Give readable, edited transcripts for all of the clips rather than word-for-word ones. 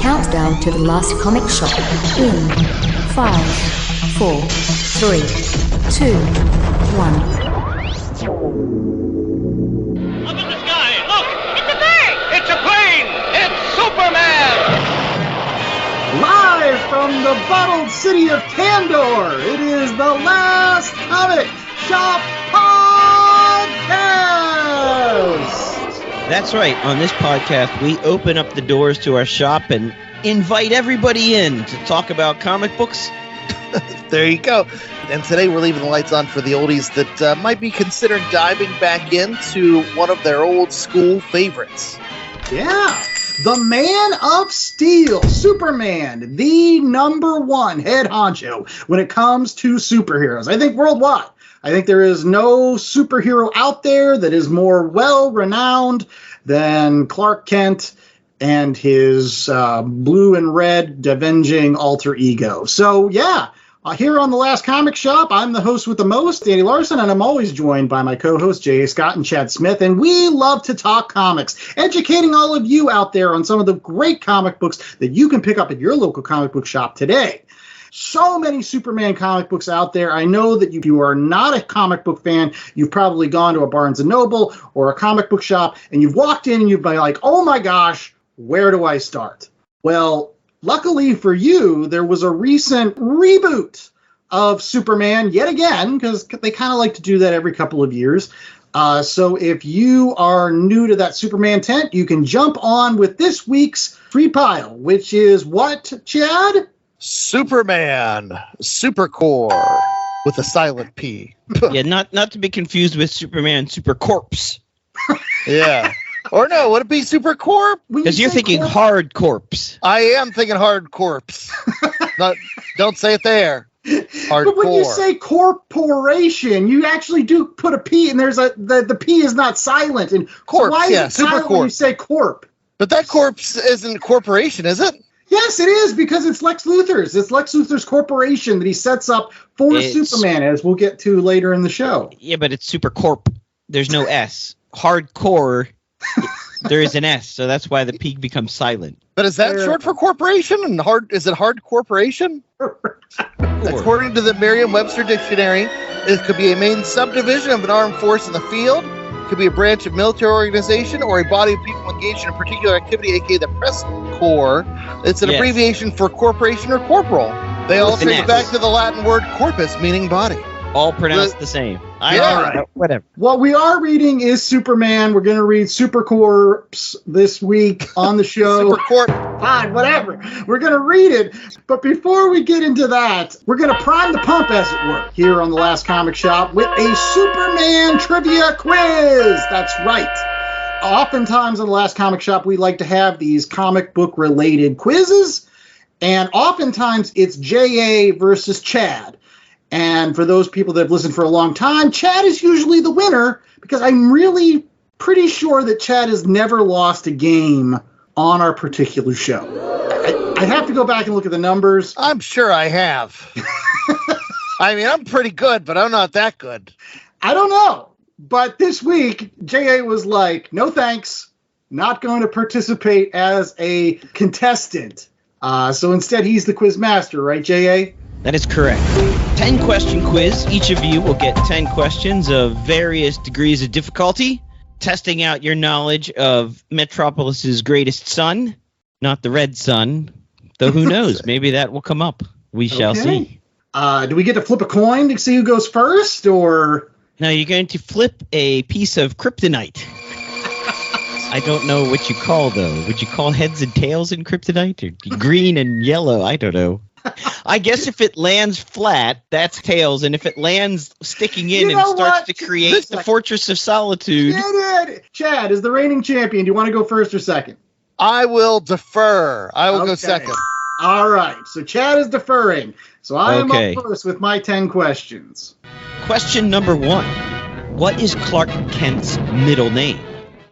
countdown to the last comic shop in 5, 4, 3, 2, 1. Up in the sky, look! It's a bird! It's a plane! It's Superman! Live from the bottled city of Candor, it is the Last Comic Shop Podcast! That's right. On this podcast, we open up the doors to our shop and invite everybody in to talk about comic books. There you go. And today we're leaving the lights on for the oldies that might be considering diving back into one of their old school favorites. Yeah, the Man of Steel, Superman, the number one head honcho when it comes to superheroes. I think worldwide. I think there is no superhero out there that is more well-renowned than Clark Kent and his blue and red avenging alter ego. So, yeah, here on The Last Comic Shop, I'm the host with the most, Danny Larson, and I'm always joined by my co-hosts, J.A. Scott and Chad Smith, and we love to talk comics, educating all of you out there on some of the great comic books that you can pick up at your local comic book shop today. So many Superman comic books out there. I know that if you are not a comic book fan, you've probably gone to a Barnes & Noble or a comic book shop, and you've walked in and you've been like, oh my gosh, where do I start? Well, luckily for you, there was a recent reboot of Superman yet again, because they kind of like to do that every couple of years. So if you are new to that Superman tent, you can jump on with this week's free pile, which is what, Chad? Superman, Supercorp, with a silent P. Yeah, not to be confused with Superman, Supercorps. Yeah. Or no, would it be Supercorp? Because you're thinking hard corpse. I am thinking hard corpse. Don't say it there. Hardcore. But when you say corporation, you actually do put a P, and there's the P is not silent. And corpse, so why is it silent when you say corp? But that corpse isn't a corporation, is it? Yes, it is, because it's Lex Luthor's. It's Lex Luthor's corporation that he sets up for Superman, as we'll get to later in the show. Yeah, but it's Supercorp. There's no S. Hardcore, there is an S, so that's why the P becomes silent. But is that short for corporation? And is it hard corporation? According to the Merriam-Webster dictionary, it could be a main subdivision of an armed force in the field. It could be a branch of military organization or a body of people engaged in a particular activity, aka the press corps. It's an abbreviation for corporation or corporal. They all trace back to the Latin word corpus, meaning body. All pronounced the same. Whatever. What we are reading is Superman. We're going to read Supercorp this week on the show. Supercorp. Fine, whatever. We're going to read it. But before we get into that, we're going to prime the pump, as it were, here on The Last Comic Shop with a Superman trivia quiz. That's right. Oftentimes on The Last Comic Shop, we like to have these comic book related quizzes. And oftentimes it's J.A. versus Chad. And for those people that have listened for a long time, Chad is usually the winner, because I'm really pretty sure that Chad has never lost a game on our particular show. I have to go back and look at the numbers. I'm sure I have. I mean, I'm pretty good, but I'm not that good. I don't know. But this week, J.A. was like, no thanks, not going to participate as a contestant. So instead, he's the quiz master, right, J.A.? That is correct. 10-question quiz. Each of you will get 10 questions of various degrees of difficulty, testing out your knowledge of Metropolis's greatest son, not the red sun, though who knows, maybe that will come up. We shall see. Do we get to flip a coin to see who goes first, or? No, you're going to flip a piece of kryptonite. I don't know what you call, though. Would you call heads and tails in kryptonite? Or green and yellow? I don't know. I guess if it lands flat, that's tails, and if it lands sticking in and starts to create the Fortress of Solitude... Chad is the reigning champion. Do you want to go first or second? I will defer. I will go second. All right, so Chad is deferring. So I am up first with my 10 questions. Question number 1. What is Clark Kent's middle name?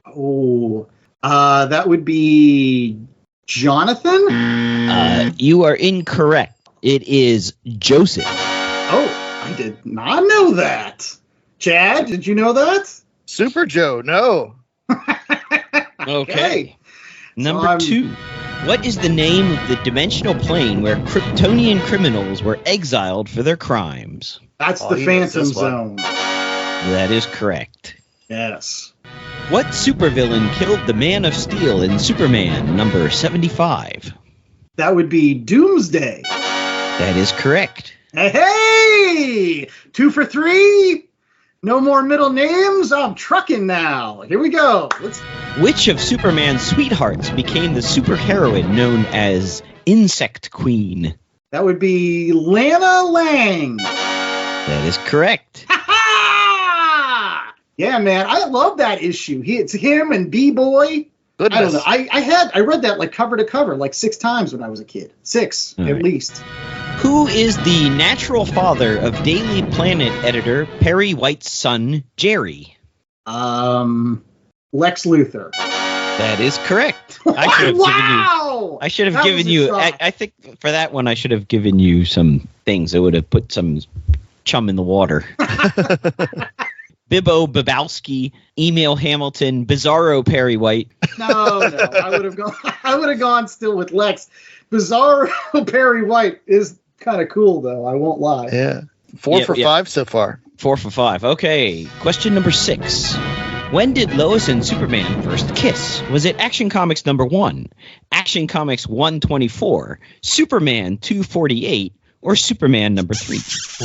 Oh, that would be... Jonathan? You are incorrect. It is Joseph. Oh, I did not know that. Chad, did you know that? Super Joe, no. Okay. Number 2. What is the name of the dimensional plane where Kryptonian criminals were exiled for their crimes? That's the Phantom Zone. That is correct. Yes. What supervillain killed the Man of Steel in Superman number 75? That would be Doomsday. That is correct. Hey! 2 for 3. No more middle names. I'm trucking now. Here we go. Which of Superman's sweethearts became the superheroine known as Insect Queen? That would be Lana Lang. That is correct. Yeah, man, I love that issue. It's him and B-Boy. Goodness. I don't know. I read that like cover to cover like 6 times when I was a kid. 6 All at right. least. Who is the natural father of Daily Planet editor Perry White's son, Jerry? Lex Luthor. That is correct. I should have given you. I think for that one, I should have given you some things that would have put some chum in the water. Bibbo Babowski, Email Hamilton, Bizarro Perry White. No, I would have gone still with Lex. Bizarro Perry White is kind of cool though. I won't lie. Yeah. 4 for 5 so far. 4 for 5. Okay. Question number 6. When did Lois and Superman first kiss? Was it Action Comics number 1, Action Comics 124, Superman 248, or Superman number 3?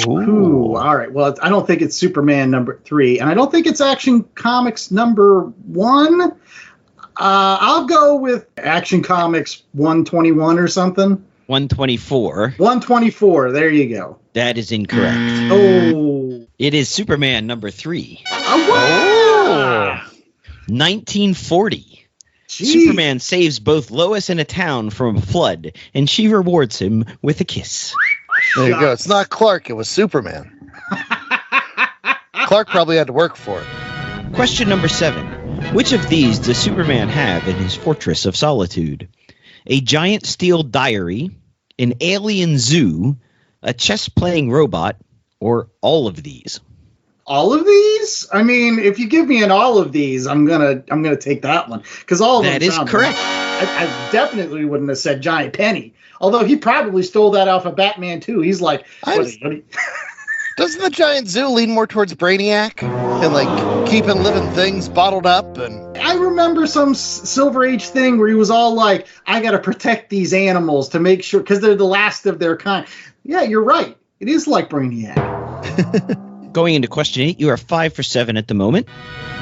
Ooh, all right. Well, I don't think it's Superman number 3, and I don't think it's Action Comics number 1. I'll go with Action Comics 121 or something. 124. 124. There you go. That is incorrect. Oh. It is Superman number 3. Oh, wow. 1940. Jeez. Superman saves both Lois and a town from a flood, and she rewards him with a kiss. There you go. It's not Clark. It was Superman. Clark probably had to work for it. Question number 7. Which of these does Superman have in his Fortress of Solitude? A giant steel diary, an alien zoo, a chess-playing robot, or all of these? All of these? I mean, if you give me an all of these, I'm gonna take that one because all of them. That is correct. I definitely wouldn't have said Johnny Penny. Although he probably stole that off of Batman too. He's like, Doesn't the giant zoo lean more towards Brainiac and like keeping living things bottled up? And I remember some Silver Age thing where he was all like, I got to protect these animals to make sure because they're the last of their kind. Yeah, you're right. It is like Brainiac. Going into question 8, you are 5 for 7 at the moment.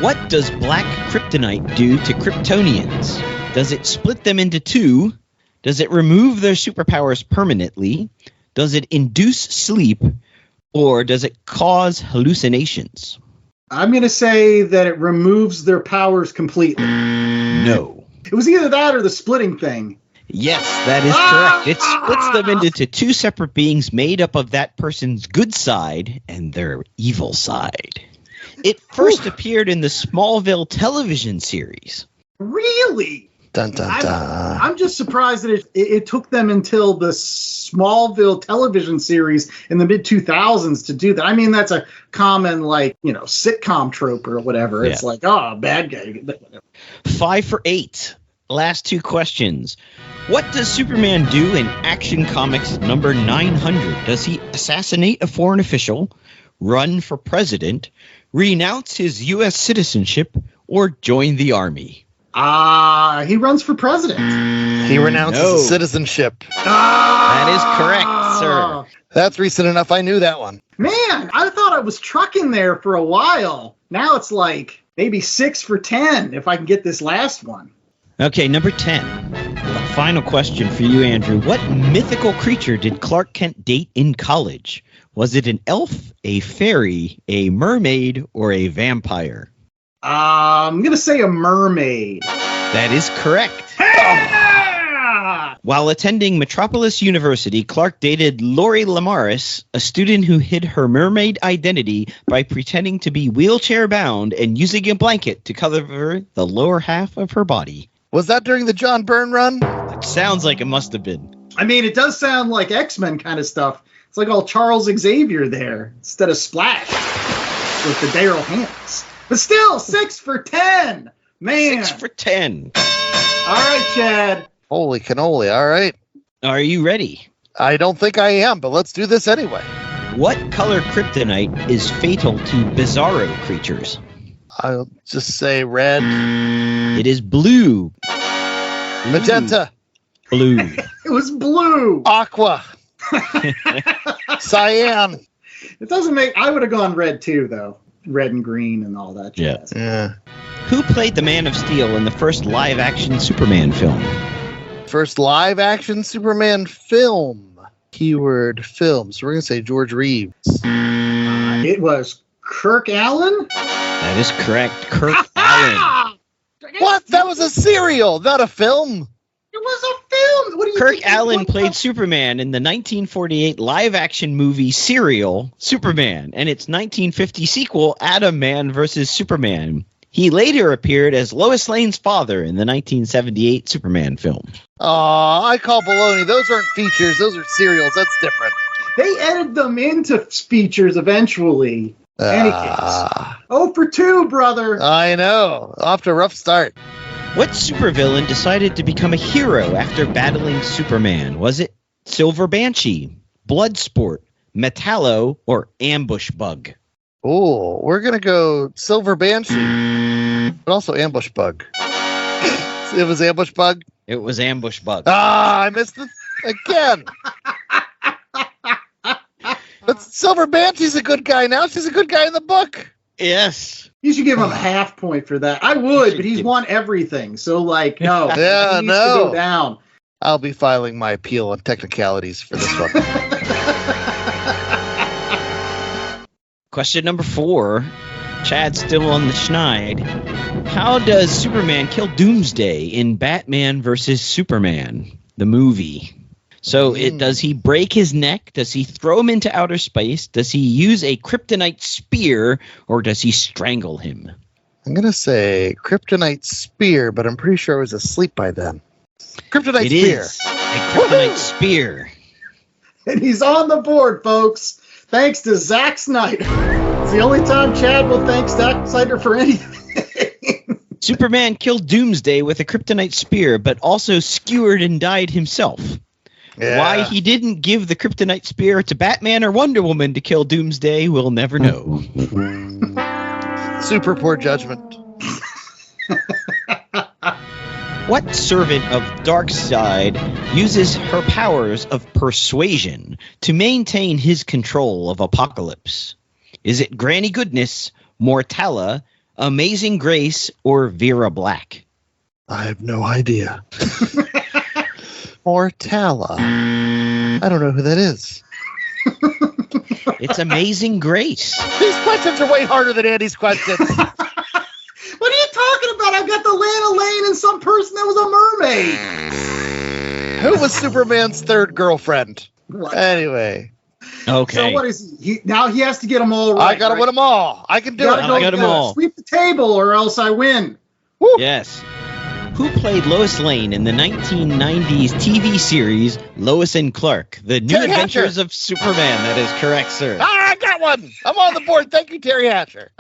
What does black kryptonite do to Kryptonians? Does it split them into 2? Does it remove their superpowers permanently? Does it induce sleep? Or does it cause hallucinations? I'm going to say that it removes their powers completely. No. It was either that or the splitting thing. Yes, that is correct. It splits them into 2 separate beings made up of that person's good side and their evil side. It first appeared in the Smallville television series. Really? dun dun dun. I'm just surprised that it took them until the Smallville television series in the mid-2000s to do that. I mean, that's a common, sitcom trope or whatever. It's like, bad guy. 5 for 8. Last 2 questions. What does Superman do in Action Comics number 900? Does he assassinate a foreign official, run for president, renounce his U.S. citizenship, or join the army? He runs for president. He renounces his citizenship. That is correct, sir. That's recent enough. I knew that one. Man, I thought I was trucking there for a while. Now it's like maybe 6 for 10 if I can get this last one. Okay, number 10. Final question for you, Andrew. What mythical creature did Clark Kent date in college? Was it an elf, a fairy, a mermaid, or a vampire? I'm going to say a mermaid. That is correct. Yeah! While attending Metropolis University, Clark dated Lori Lamaris, a student who hid her mermaid identity by pretending to be wheelchair-bound and using a blanket to cover the lower half of her body. Was that during the John Byrne run? It sounds like it must have been. I mean, it does sound like X-Men kind of stuff. It's like all Charles Xavier there instead of Splash with the Daryl hands. But still, 6 for 10. Man. 6 for 10. All right, Chad. Holy cannoli. All right. Are you ready? I don't think I am, but let's do this anyway. What color kryptonite is fatal to bizarro creatures? I'll just say red. It is blue. Magenta. Blue. It was blue. Aqua. Cyan. It doesn't make. I would have gone red too, though. Red and green and all that. Yeah. Jazz. Yeah. Who played the Man of Steel in the first live-action Superman film? First live action Superman film. Keyword film. So we're going to say George Reeves. It was Kirk Allen. That is correct. Kirk Allen. What? That was a serial, not a film. It was a film. What do you Kirk think? Allen played Superman in the 1948 live-action movie Serial Superman and its 1950 sequel Atom Man vs. Superman. He later appeared as Lois Lane's father in the 1978 Superman film. Aw, I call baloney. Those aren't features. Those are serials. That's different. They edited them into features eventually. Any case. 0 for 2, brother. I know. Off to a rough start. What supervillain decided to become a hero after battling Superman? Was it Silver Banshee, Bloodsport, Metallo, or Ambush Bug? Oh, we're going to go Silver Banshee, but also Ambush Bug. It was Ambush Bug? It was Ambush Bug. Ah, I missed it again. But Silver Banshee's a good guy now. She's a good guy in the book. Yes. You should give him a half point for that. I would, but he's won everything. So, like, no. Yeah, he needs to go down. I'll be filing my appeal on technicalities for this one. Question number 4. Chad's still on the schneid. How does Superman kill Doomsday in Batman vs. Superman, the movie? So does he break his neck? Does he throw him into outer space? Does he use a kryptonite spear? Or does he strangle him? I'm going to say kryptonite spear, but I'm pretty sure I was asleep by then. Kryptonite spear. It is a kryptonite spear. And he's on the board, folks. Thanks to Zack Snyder. It's the only time Chad will thank Zack Snyder for anything. Superman killed Doomsday with a kryptonite spear, but also skewered and died himself. Yeah. Why he didn't give the kryptonite spear to Batman or Wonder Woman to kill Doomsday, we'll never know. Super poor judgment. What servant of Darkseid uses her powers of persuasion to maintain his control of Apocalypse? Is it Granny Goodness, Mortalla, Amazing Grace, or Vera Black? I have no idea. Mortalla. I don't know who that is. It's Amazing Grace. These questions are way harder than Andy's questions. What are you talking about? I've got the Lana Lane and some person that was a mermaid. Who was Superman's third girlfriend? What? Anyway. Okay. So what is he? Now he has to get them all right. I got to win them all. I can do it. I got 'em all. Sweep the table or else I win. Woo. Yes. Who played Lois Lane in the 1990s TV series Lois and Clark, The New Terry Adventures Hatcher. of Superman? That is correct, sir. Ah, I got one. I'm on the board. Thank you, Terry Hatcher.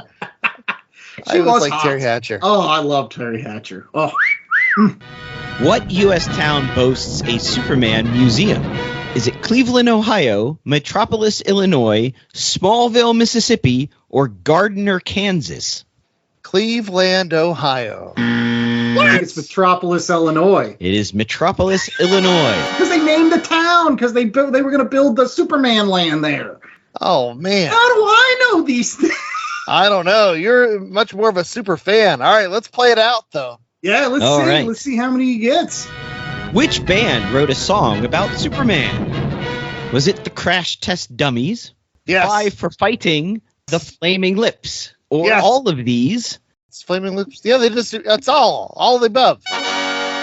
I was like hot. Terry Hatcher. Oh, I love Terry Hatcher. Oh, What U.S. town boasts a Superman museum? Is it Cleveland, Ohio, Metropolis, Illinois, Smallville, Mississippi, or Gardner, Kansas? Cleveland, Ohio. I think it's Metropolis, Illinois. It is Metropolis, Illinois. Because they named the town because they were going to build the Superman land there. Oh, man. How do I know these things? I don't know. You're much more of a super fan. All right, let's play it out, though. Yeah, let's All see. right. Let's see how many he gets. Which band wrote a song about Superman? Was it the Crash Test Dummies? Yes. 5 for Fighting, the Flaming Lips, or Yes. all of these? It's Flaming Lips. Yeah, they just, that's all of the above.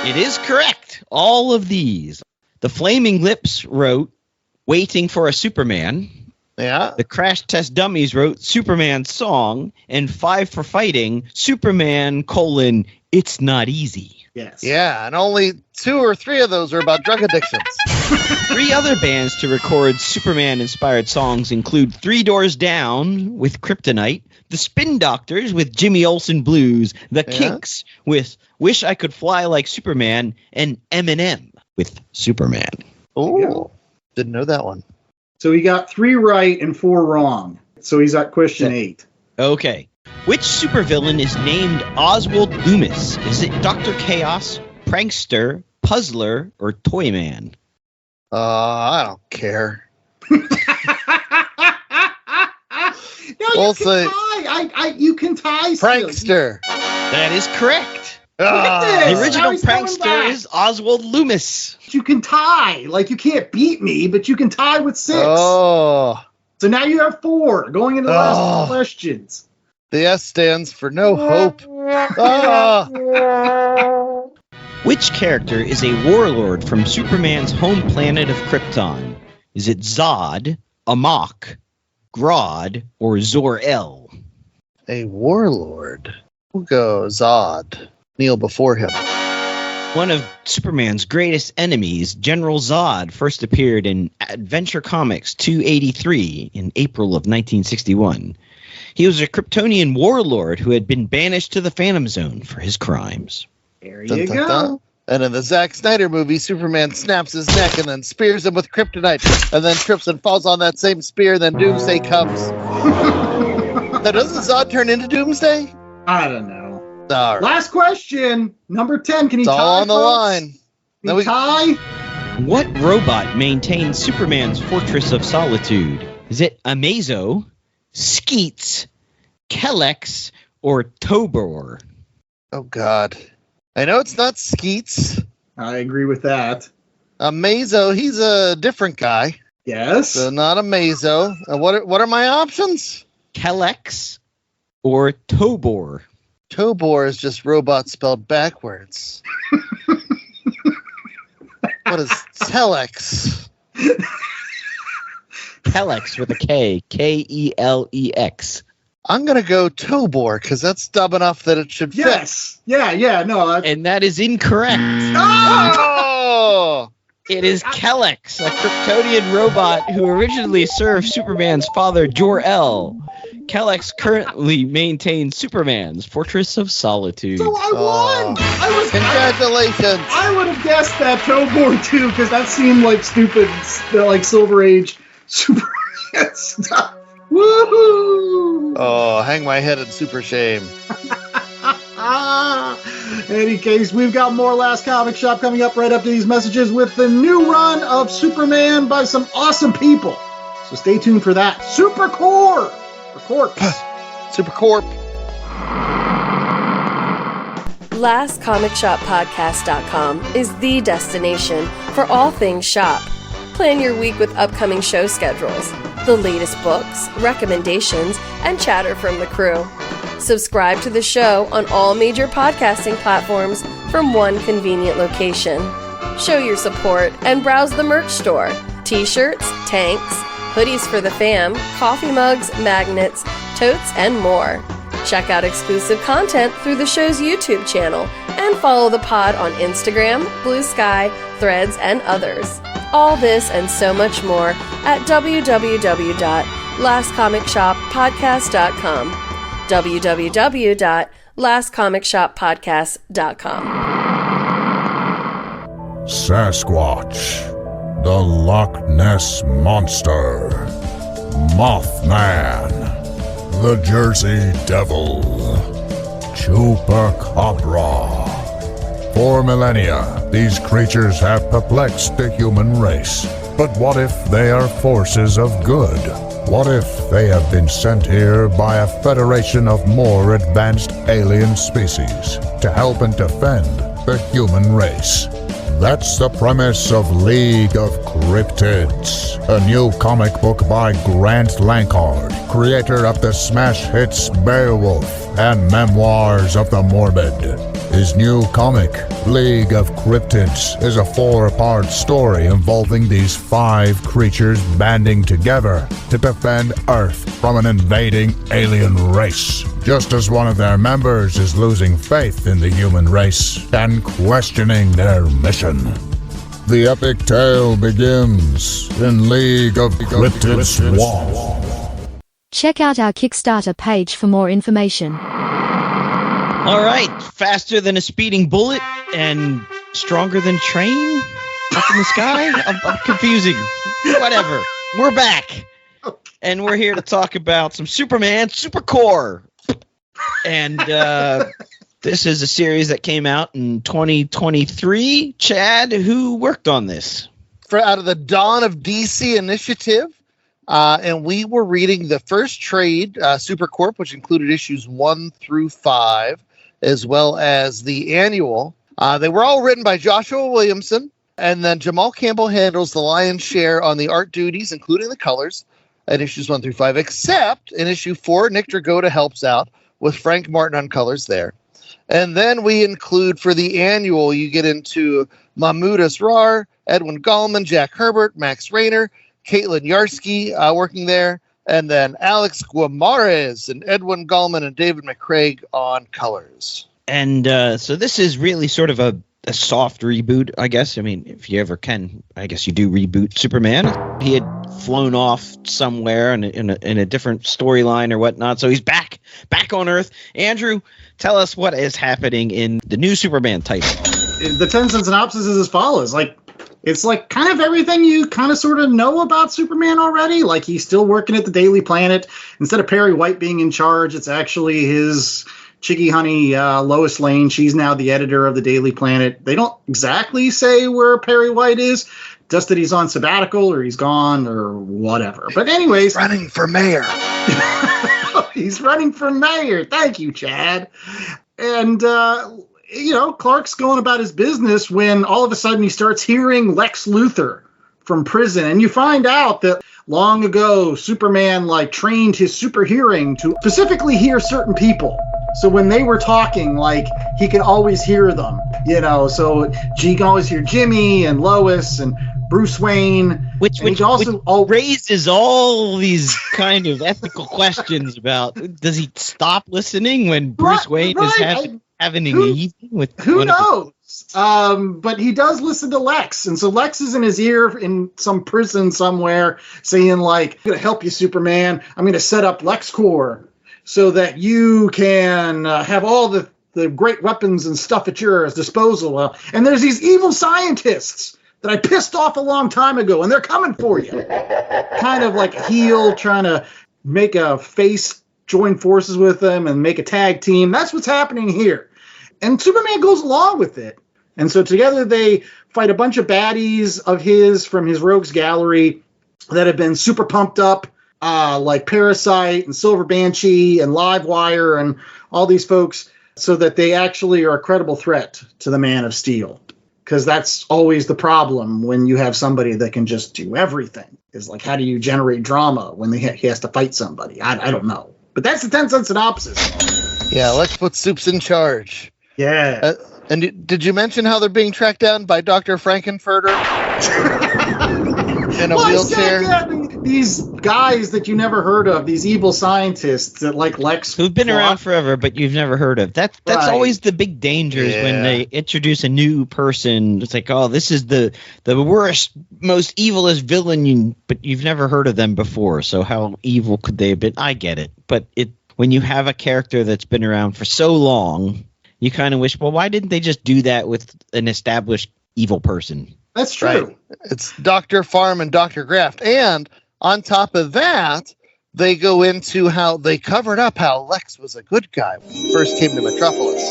It is correct. All of these. The Flaming Lips wrote Waiting for a Superman. Yeah. The Crash Test Dummies wrote Superman's song. And 5 for Fighting, Superman, It's Not Easy. Yes. Yeah, and only 2 or 3 of those are about drug addictions. 3 other bands to record Superman-inspired songs include 3 Doors Down with Kryptonite, the Spin Doctors with Jimmy Olsen Blues, the Kinks with Wish I Could Fly Like Superman, and Eminem with Superman. Oh, didn't know that one. So he got 3 right and 4 wrong. So he's at question 8. Okay. Which supervillain is named Oswald Loomis? Is it Dr. Chaos, Prankster, Puzzler, or Toyman? I don't care. No, We'll you can say- tie. You can tie. still. Prankster. That is correct. Yes. The Now original he's coming prankster back. is Oswald Loomis. You can tie. Like, you can't beat me, but you can tie with 6. Oh, So now you have 4 going into the last 2 questions. the S stands for no hope. Ah. Which character is a warlord from Superman's home planet of Krypton? Is it Zod, Amok, Grodd, or Zor-El? A warlord. We'll go Zod. Kneel before him. One of Superman's greatest enemies, General Zod, first appeared in Adventure Comics 283 in April of 1961. He was a Kryptonian warlord who had been banished to the Phantom Zone for his crimes. There Dun, you dun, go. dun. And in the Zack Snyder movie, Superman snaps his neck and then spears him with kryptonite, and then trips and falls on that same spear, then Doomsday comes. Now, doesn't Zod turn into Doomsday? I don't know. All right. Last question, number 10. Can you It's tie? all on the folks? line. Can Now you we- tie? What robot maintains Superman's Fortress of Solitude? Is it Amazo, Skeets, Kellex, or Tobor? Oh, God. I know it's not Skeets. I agree with that. Mazo, he's a different guy. Yes. So not a Mazo. What are my options? Kellex or Tobor? Tobor is just robot spelled backwards. What is Telex? Kellex with a K. K-E-L-E-X. I'm going to go Tobor because that's dumb enough that it should fit. Yes. Yeah. No. And that is incorrect. Oh! It is Kellex, a Kryptonian robot who originally served Superman's father, Jor-El. Kellex currently maintains Superman's Fortress of Solitude. So I won. Congratulations. I would have guessed that Tobor too, because that seemed like stupid, like Silver Age Superman stuff. Woohoo! Oh, hang my head in super shame. In any case, we've got more Last Comic Shop coming up right after these messages with the new run of Superman by some awesome people. So stay tuned for that. Supercorp! Or Corpse. Supercorp. LastComicShopPodcast.com is the destination for all things shop. Plan your week with upcoming show schedules, the latest books, recommendations, and chatter from the crew. Subscribe to the show on all major podcasting platforms from one convenient location. Show your support and browse the merch store. T-shirts, tanks, hoodies for the fam, coffee mugs, magnets, totes, and more. Check out exclusive content through the show's YouTube channel and follow the pod on Instagram, Blue Sky, Threads, and others. All this and so much more at www.lastcomicshoppodcast.com. www.lastcomicshoppodcast.com. Sasquatch, the Loch Ness Monster, Mothman, the Jersey Devil, Chupacabra. For millennia, these creatures have perplexed the human race. But what if they are forces of good? What if they have been sent here by a federation of more advanced alien species to help and defend the human race? That's the premise of League of Cryptids, a new comic book by Grant Lankard, creator of the smash hits Beowulf and Memoirs of the Morbid. His new comic, League of Cryptids, is a 4-part story involving these 5 creatures banding together to defend Earth from an invading alien race. just as one of their members is losing faith in the human race and questioning their mission. The epic tale begins in League of Cryptid Swamp. Check out our Kickstarter page for more information. All right, faster than a speeding bullet and stronger than train up in the sky? I'm confusing. Whatever. We're back. And we're here to talk about some Superman Supercorp. And this is a series that came out in 2023. Chad, who worked on this? Out of the Dawn of DC initiative. And we were reading the first trade, Supercorp, which included issues 1 through 5, as well as the annual. They were all written by Joshua Williamson, and then Jamal Campbell handles the lion's share on the art duties, including the colors, at issues 1 through 5, except in issue 4, Nick Dragotta helps out with Frank Martin on colors there. And then we include, for the annual, you get into Mahmoud Asrar, Edwin Gallman, Jack Herbert, Max Rayner, Caitlin Yarsky working there, and then Alex Guimarães and Edwin Gallman and David McCraig on colors. And so this is really sort of a soft reboot, I guess. I mean, if you ever can, I guess you do reboot Superman. He had flown off somewhere in a different storyline or whatnot, so he's back on Earth. Andrew, tell us what is happening in the new Superman title. The 10-cent synopsis is as follows. It's kind of everything you kind of sort of know about Superman already. Like, he's still working at the Daily Planet. Instead of Perry White being in charge, it's actually his chickie honey, Lois Lane. She's now the editor of the Daily Planet. They don't exactly say where Perry White is, just that he's on sabbatical or he's gone or whatever. But anyways. Running for mayor. He's running for mayor. Thank you, Chad. And, Clark's going about his business when all of a sudden he starts hearing Lex Luthor from prison. And you find out that long ago, Superman trained his super hearing to specifically hear certain people. So when they were talking, he could always hear them, so he can always hear Jimmy and Lois and Bruce Wayne. Which raises all these kind of ethical questions about, does he stop listening when Bruce Wayne is having an evening with who knows? But he does listen to Lex, and so Lex is in his ear in some prison somewhere saying, I'm going to help you, Superman. I'm going to set up LexCorp so that you can have all the great weapons and stuff at your disposal. And there's these evil scientists that I pissed off a long time ago, and they're coming for you. Kind of like a heel trying to make a face join forces with them and make a tag team. That's what's happening here. And Superman goes along with it. And so together they fight a bunch of baddies of his from his rogues gallery that have been super pumped up, like Parasite and Silver Banshee and Livewire and all these folks, so that they actually are a credible threat to the Man of Steel. Because that's always the problem when you have somebody that can just do everything. Is how do you generate drama when he has to fight somebody? I don't know. But that's the 10-cent synopsis. Yeah, let's put Soups in charge. Yeah. And did you mention how they're being tracked down by Dr. Frankenfurter in a wheelchair? These guys that you never heard of, these evil scientists that like Lex. Who've been around forever, but you've never heard of. That's right. Always the big dangers when they introduce a new person. It's this is the worst, most evilest villain, but you've never heard of them before. So how evil could they have been? I get it. But when you have a character that's been around for so long, you kind of wish, well, why didn't they just do that with an established evil person? That's true. Right. It's Dr. Farm and Dr. Graft. And on top of that, they go into how they covered up how Lex was a good guy when he first came to Metropolis.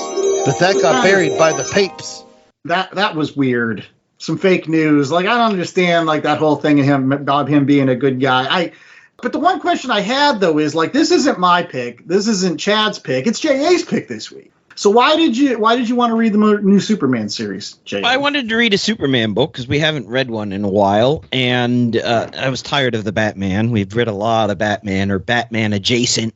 But that got buried by the papes. That was weird. Some fake news. I don't understand that whole thing of him being a good guy. But the one question I had, though, is this isn't my pick. This isn't Chad's pick. It's JA's pick this week. So why did you want to read the new Superman series, Jay? I wanted to read a Superman book because we haven't read one in a while, and I was tired of the Batman. We've read a lot of Batman or Batman adjacent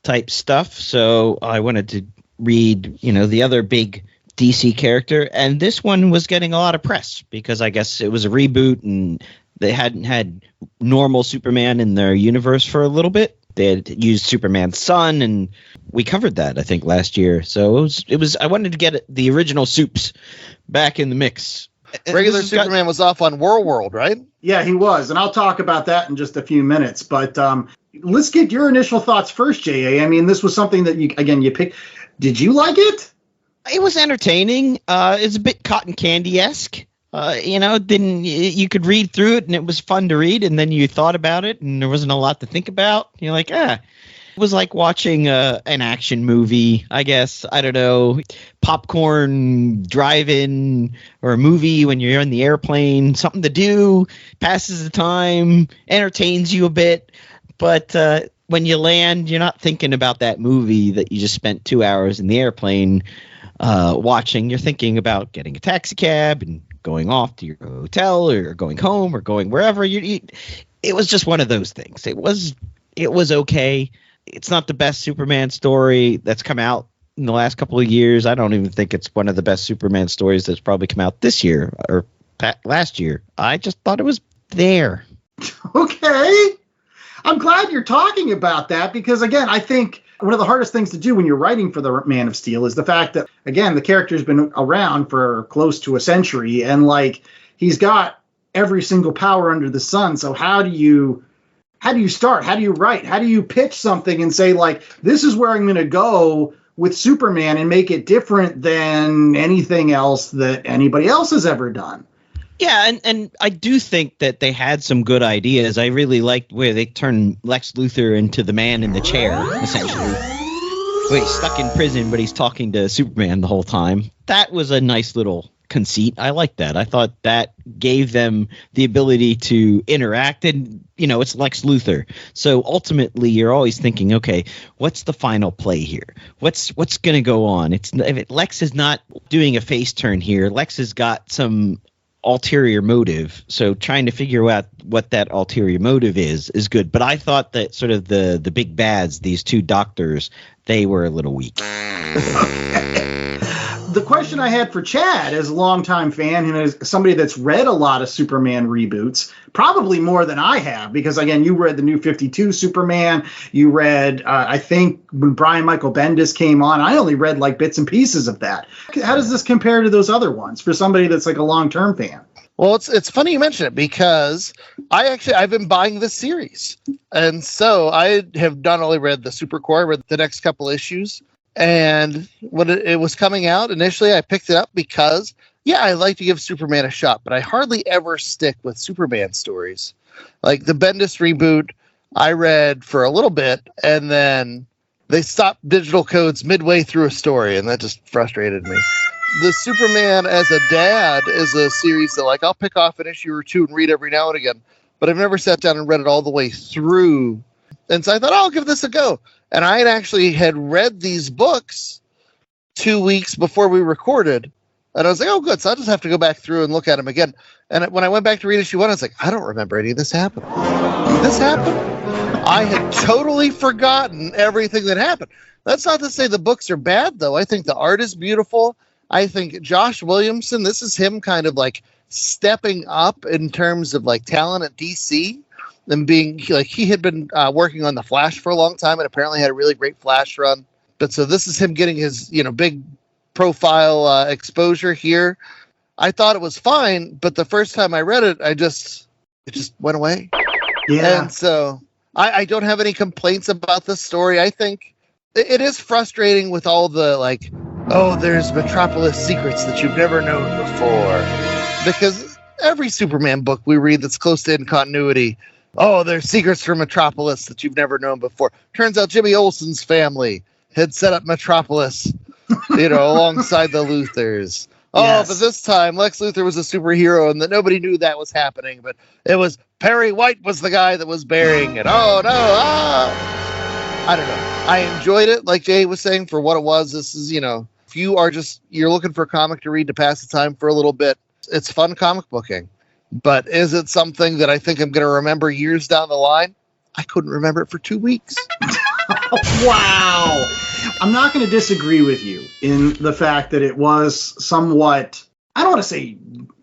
type stuff, so I wanted to read, the other big DC character, and this one was getting a lot of press because I guess it was a reboot and they hadn't had normal Superman in their universe for a little bit. they had used Superman's son, and we covered that, I think, last year. So it was. I wanted to get the original Supes back in the mix. Regular Superman was off on World, right? Yeah, he was, and I'll talk about that in just a few minutes. But let's get your initial thoughts first, J.A. I mean, this was something that you picked. Did you like it? It was entertaining. It's a bit cotton candy-esque. You could read through it and it was fun to read, and then you thought about it and there wasn't a lot to think about. You're like, It was like watching an action movie, I guess. I don't know, popcorn drive-in or a movie when you're in the airplane, something to do, passes the time, entertains you a bit. But when you land, you're not thinking about that movie that you just spent 2 hours in the airplane watching. You're thinking about getting a taxi cab and going off to your hotel or going home or going wherever. It was just one of those things. It was okay. It's not the best Superman story that's come out in the last couple of years. I don't even think it's one of the best Superman stories that's probably come out this year or last year. I just thought it was there. Okay. I'm glad you're talking about that because, again, I think one of the hardest things to do when you're writing for the Man of Steel is the fact that, again, the character's been around for close to a century and, like, he's got every single power under the sun. So how do you start? How do you write? How do you pitch something and say, like, this is where I'm going to go with Superman and make it different than anything else that anybody else has ever done? Yeah, and I do think that they had some good ideas. I really liked where they turned Lex Luthor into the man in the chair, essentially. Where he's stuck in prison, but he's talking to Superman the whole time. That was a nice little conceit. I like that. I thought that gave them the ability to interact, and it's Lex Luthor. So ultimately, you're always thinking, okay, what's the final play here? What's going to go on? Lex is not doing a face turn here. Lex has got some ulterior motive, so trying to figure out what that ulterior motive is good. But I thought that sort of the big bads, these two doctors, they were a little weak. The question I had for Chad, as a longtime fan and as somebody that's read a lot of Superman reboots, probably more than I have, because, again, you read the New 52 Superman. You read, I think, when Brian Michael Bendis came on, I only read, like, bits and pieces of that. How does this compare to those other ones for somebody that's, like, a long-term fan? Well, it's funny you mention it because I've been buying this series. And so I have not only read the Supercorp, I read the next couple issues. And when it was coming out, initially I picked it up because, I like to give Superman a shot, but I hardly ever stick with Superman stories. Like the Bendis reboot, I read for a little bit, and then they stopped digital codes midway through a story, and that just frustrated me. The Superman as a Dad is a series that, like, I'll pick off an issue or two and read every now and again, but I've never sat down and read it all the way through. And so I thought, I'll give this a go. And I had read these books 2 weeks before we recorded. And I was like, oh, good. So I'll just have to go back through and look at them again. And when I went back to read issue 1, I was like, I don't remember any of this happening. Did this happen? I had totally forgotten everything that happened. That's not to say the books are bad, though. I think the art is beautiful. I think Josh Williamson, this is him kind of like stepping up in terms of like talent at DC. And being like, he had been working on the Flash for a long time and apparently had a really great Flash run. But so this is him getting his, big profile exposure here. I thought it was fine, but the first time I read it, it just went away. Yeah. And so I don't have any complaints about this story. I think it is frustrating with all the like, oh, there's Metropolis secrets that you've never known before. Because every Superman book we read that's close to in continuity, oh, there's secrets from Metropolis that you've never known before. Turns out Jimmy Olsen's family had set up Metropolis, alongside the Luthors. Oh, yes. But this time Lex Luthor was a superhero and that nobody knew that was happening. But it was Perry White was the guy that was burying it. Oh, no. I don't know. I enjoyed it, like Jay was saying, for what it was. This is, if you're looking for a comic to read to pass the time for a little bit, it's fun comic booking. But is it something that I think I'm going to remember years down the line? I couldn't remember it for 2 weeks. Wow. I'm not going to disagree with you in the fact that it was somewhat, I don't want to say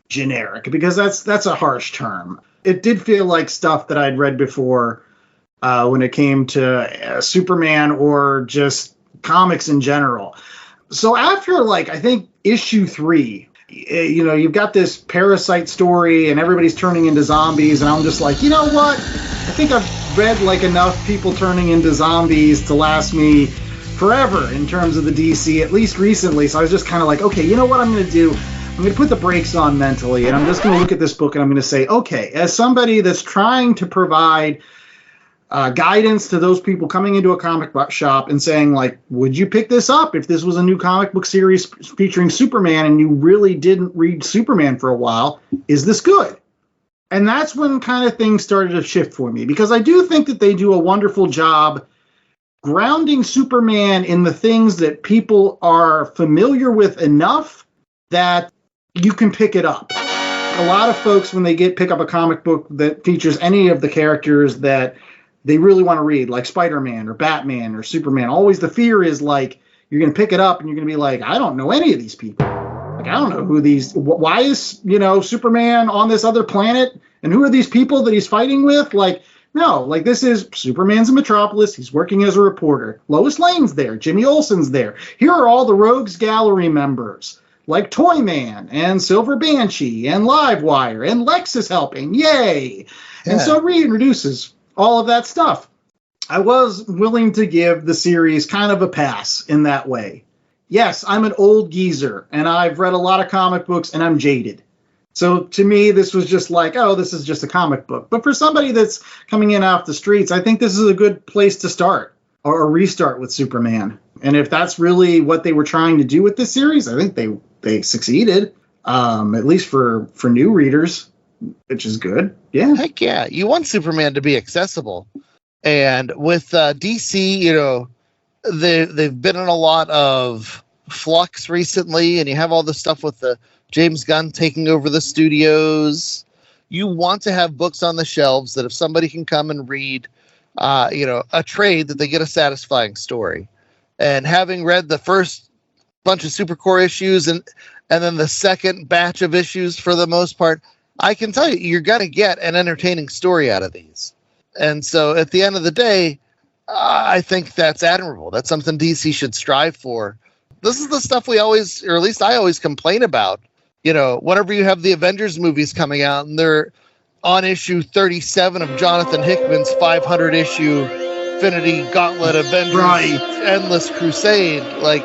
generic, because that's a harsh term. It did feel like stuff that I'd read before. when it came to Superman or just comics in general. So after, like, I think issue 3, you've got this parasite story and everybody's turning into zombies, and I'm just like, you know what? I think I've read like enough people turning into zombies to last me forever in terms of the DC, at least recently. So I was just kind of like, okay, you know what I'm going to do? I'm going to put the brakes on mentally, and I'm just going to look at this book and I'm going to say, okay, as somebody that's trying to provide guidance to those people coming into a comic book shop and saying, like, would you pick this up if this was a new comic book series featuring Superman and you really didn't read Superman for a while? Is this good? And that's when kind of things started to shift for me, because I do think that they do a wonderful job grounding Superman in the things that people are familiar with enough that you can pick it up. A lot of folks, when they pick up a comic book that features any of the characters that they really want to read, like Spider-Man or Batman or Superman, always the fear is like, you're going to pick it up and you're going to be like, I don't know any of these people. Like, I don't know who why is, Superman on this other planet? And who are these people that he's fighting with? Like, no, like, this is Superman's in Metropolis. He's working as a reporter. Lois Lane's there. Jimmy Olsen's there. Here are all the Rogues Gallery members, like Toyman and Silver Banshee and Livewire, and Lex is helping. Yay. Yeah. And so it reintroduces all of that stuff. I was willing to give the series kind of a pass in that way. Yes, I'm an old geezer, and I've read a lot of comic books, and I'm jaded. So to me, this was just like, oh, this is just a comic book. But for somebody that's coming in off the streets, I think this is a good place to start, or a restart with Superman. And if that's really what they were trying to do with this series, I think they succeeded, at least for new readers, which is good. Yeah. Heck yeah. You want Superman to be accessible. And with DC, they've been in a lot of flux recently, and you have all this stuff with the James Gunn taking over the studios. You want to have books on the shelves that if somebody can come and read, a trade, that they get a satisfying story. And having read the first bunch of Supercorp issues and then the second batch of issues for the most part, I can tell you, you're going to get an entertaining story out of these. And so at the end of the day, I think that's admirable. That's something DC should strive for. This is the stuff we always, or at least I always complain about. Whenever you have the Avengers movies coming out and they're on issue 37 of Jonathan Hickman's 500 issue Infinity Gauntlet Avengers Endless Crusade, like,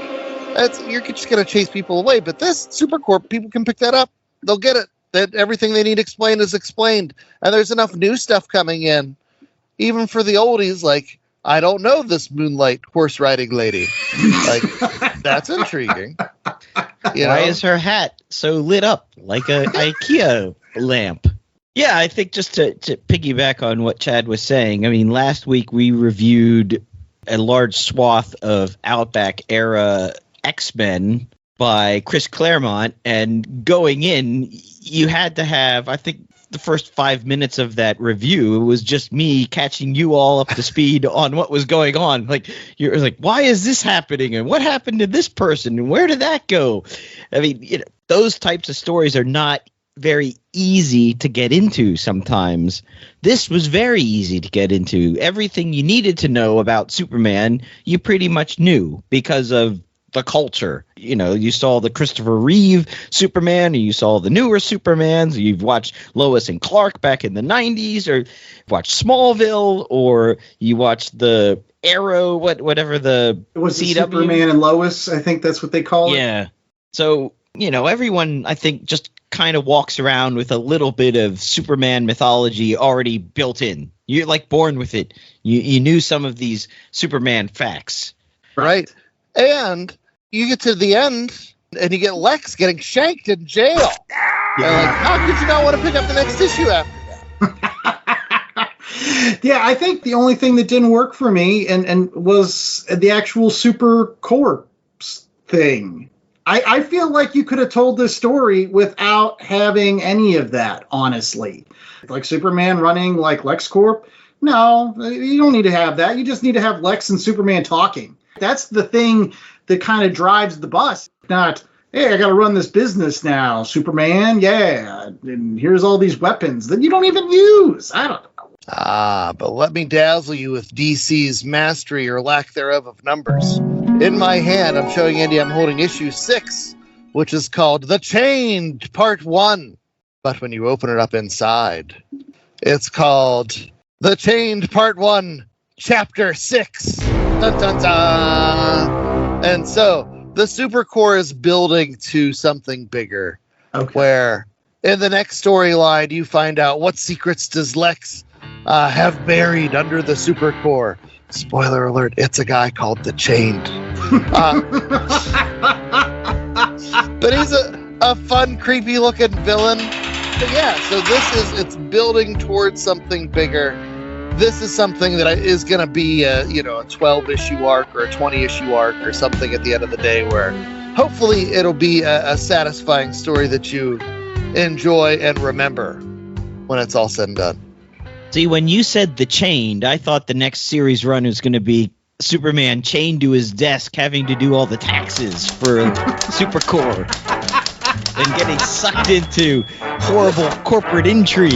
you're just going to chase people away. But this Supercorp, people can pick that up. They'll get it. That everything they need explained is explained. And there's enough new stuff coming in, even for the oldies, like, I don't know this moonlight horse riding lady. Like, that's intriguing. Why is her hat so lit up like a IKEA lamp? Yeah, I think just to piggyback on what Chad was saying, I mean, last week we reviewed a large swath of Outback era X-Men by Chris Claremont, and going in, you had to have, I think, the first 5 minutes of that review, it was just me catching you all up to speed on what was going on. Like, you're like, why is this happening? And what happened to this person? And where did that go? I mean, those types of stories are not very easy to get into sometimes. This was very easy to get into. Everything you needed to know about Superman, you pretty much knew because of the culture. You saw the Christopher Reeve Superman, and you saw the newer Supermans. You've watched Lois and Clark back in the 90s, or watched Smallville, or you watched the Arrow, whatever the it was CW. Superman and Lois, I think that's what they call it. Yeah. So, everyone, I think, just kind of walks around with a little bit of Superman mythology already built in. You're like born with it. You knew some of these Superman facts. Right. And you get to the end, and you get Lex getting shanked in jail. Yeah. Like, how could you not want to pick up the next issue after that? Yeah, I think the only thing that didn't work for me and was the actual Supercorp thing. I feel like you could have told this story without having any of that, honestly. Like Superman running like LexCorp. No, you don't need to have that. You just need to have Lex and Superman talking. That's the thing that kind of drives the bus. Not, hey, I got to run this business now, Superman. Yeah, and here's all these weapons that you don't even use. I don't know. But let me dazzle you with DC's mastery or lack thereof of numbers. In my hand, I'm showing Andy I'm holding issue 6, which is called The Chained Part 1. But when you open it up inside, it's called The Chained Part 1, Chapter 6. Dun, dun, dun. And so the Supercorp is building to something bigger. Okay. Where in the next storyline, you find out what secrets does Lex have buried under the Supercorp. Spoiler alert, it's a guy called the Chained. But he's a fun, creepy looking villain. But yeah, so it's building towards something bigger. This is something that is going to be a 12-issue arc or a 20-issue arc or something at the end of the day, where hopefully it'll be a satisfying story that you enjoy and remember when it's all said and done. See, when you said The Chained, I thought the next series run was going to be Superman chained to his desk having to do all the taxes for Supercorp and getting sucked into horrible corporate intrigue.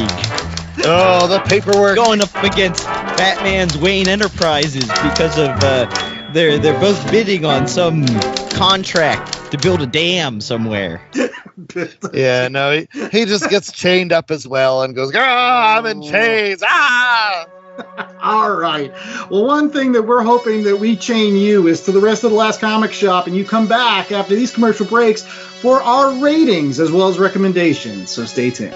Oh, the paperwork. Going up against Batman's Wayne Enterprises because of they're both bidding on some contract to build a dam somewhere. Yeah, no, he just gets chained up as well and goes, I'm in chains. All right. Well, one thing that we're hoping that we chain you is to the rest of the Last Comic Shop, and you come back after these commercial breaks for our ratings as well as recommendations. So stay tuned.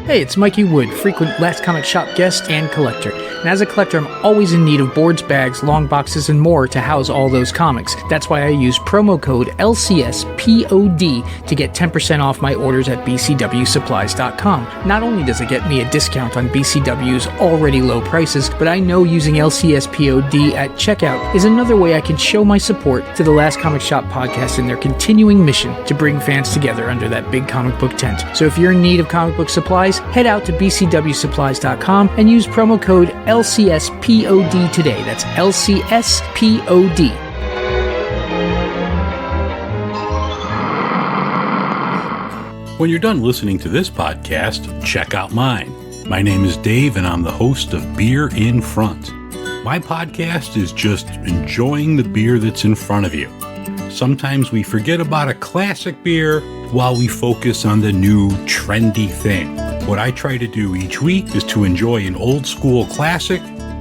Hey, it's Mikey Wood, frequent Last Comic Shop guest and collector. And as a collector, I'm always in need of boards, bags, long boxes, and more to house all those comics. That's why I use promo code LCSPOD to get 10% off my orders at bcwsupplies.com. Not only does it get me a discount on BCW's already low prices, but I know using LCSPOD at checkout is another way I can show my support to the Last Comic Shop podcast in their continuing mission to bring fans together under that big comic book tent. So if you're in need of comic book supplies, head out to bcwsupplies.com and use promo code LCSPOD today. That's LCSPOD. When you're done listening to this podcast, check out mine. My name is Dave, and I'm the host of Beer in Front. My podcast is just enjoying the beer that's in front of you. Sometimes we forget about a classic beer while we focus on the new trendy thing. What I try to do each week is to enjoy an old school classic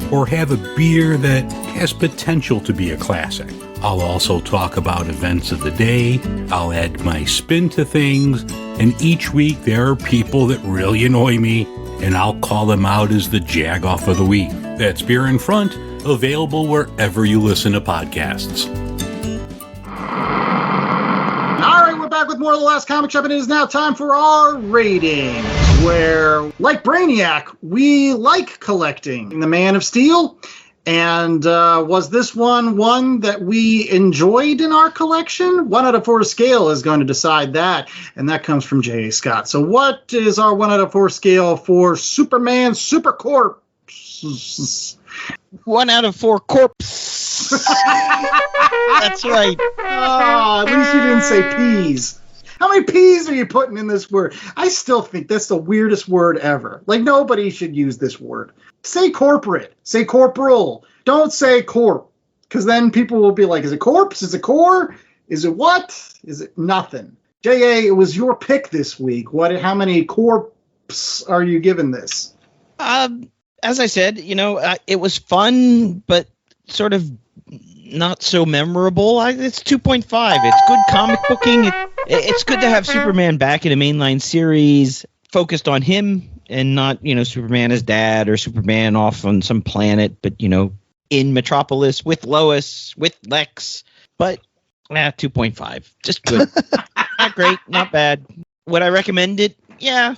or have a beer that has potential to be a classic. I'll also talk about events of the day, I'll add my spin to things, and each week there are people that really annoy me, and I'll call them out as the jag-off of the week. That's Beer in Front, available wherever you listen to podcasts. Back with more of the Last Comic Shop, and it is now time for our ratings, where, like Brainiac, we like collecting The Man of Steel. And was this one that we enjoyed in our collection? 1 out of 4 scale is going to decide that, and that comes from J.A. Scott. So what is our 1 out of 4 scale for Superman Supercorp? 1 out of 4 corpse. That's right. Oh, at least you didn't say peas. How many peas are you putting in this word? I still think that's the weirdest word ever. Like, nobody should use this word. Say corporate. Say corporal. Don't say corp. Because then people will be like, is it corpse? Is it core? Is it what? Is it nothing? J.A., it was your pick this week. How many corpse are you giving this? As I said, it was fun, but sort of not so memorable. It's 2.5. It's good comic booking. It's good to have Superman back in a mainline series focused on him and not, Superman as dad or Superman off on some planet, but, in Metropolis with Lois, with Lex. But 2.5. Just good. Not great, not bad. Would I recommend it? Yeah.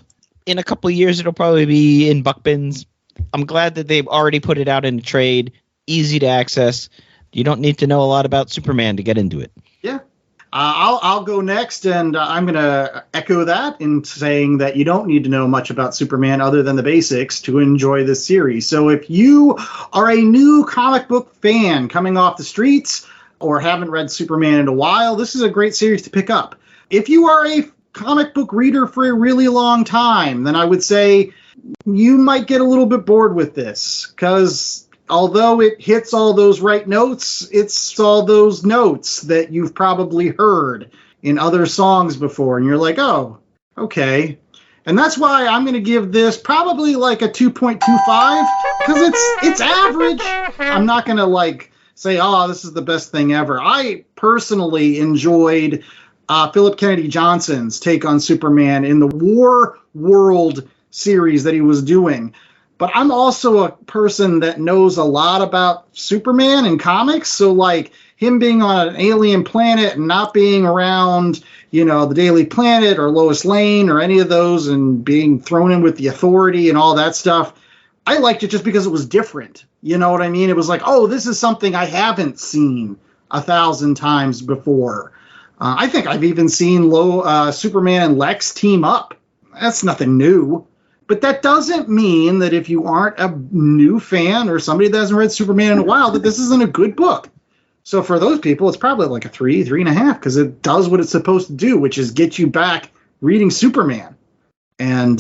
In a couple of years, it'll probably be in buck bins. I'm glad that they've already put it out in a trade. Easy to access. You don't need to know a lot about Superman to get into it. Yeah. I'll go next, and I'm going to echo that in saying that you don't need to know much about Superman other than the basics to enjoy this series. So if you are a new comic book fan coming off the streets or haven't read Superman in a while, this is a great series to pick up. If you are a comic book reader for a really long time, then I would say you might get a little bit bored with this, because although it hits all those right notes, it's all those notes that you've probably heard in other songs before, and you're like, oh, okay. And that's why I'm going to give this probably like a 2.25, because it's average. I'm not going to like say, oh, this is the best thing ever. I personally enjoyed Philip Kennedy Johnson's take on Superman in the War World series that he was doing. But I'm also a person that knows a lot about Superman and comics. So like him being on an alien planet and not being around, the Daily Planet or Lois Lane or any of those, and being thrown in with the Authority and all that stuff, I liked it just because it was different. You know what I mean? It was like, oh, this is something I haven't seen 1,000 times before. I think I've even seen Superman and Lex team up. That's nothing new. But that doesn't mean that if you aren't a new fan or somebody that hasn't read Superman in a while, that this isn't a good book. So for those people, it's probably like a 3.5, because it does what it's supposed to do, which is get you back reading Superman. And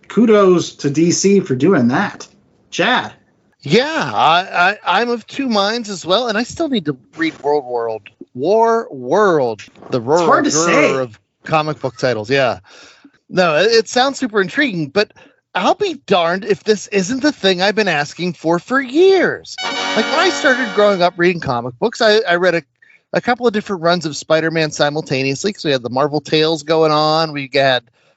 kudos to DC for doing that. Chad. Yeah, I'm of two minds as well, and I still need to read War World. The It's hard to say. of comic book titles, yeah. No, it sounds super intriguing, but I'll be darned if this isn't the thing I've been asking for years. Like when I started growing up reading comic books, I read a couple of different runs of Spider-Man simultaneously. So we had the Marvel Tales going on.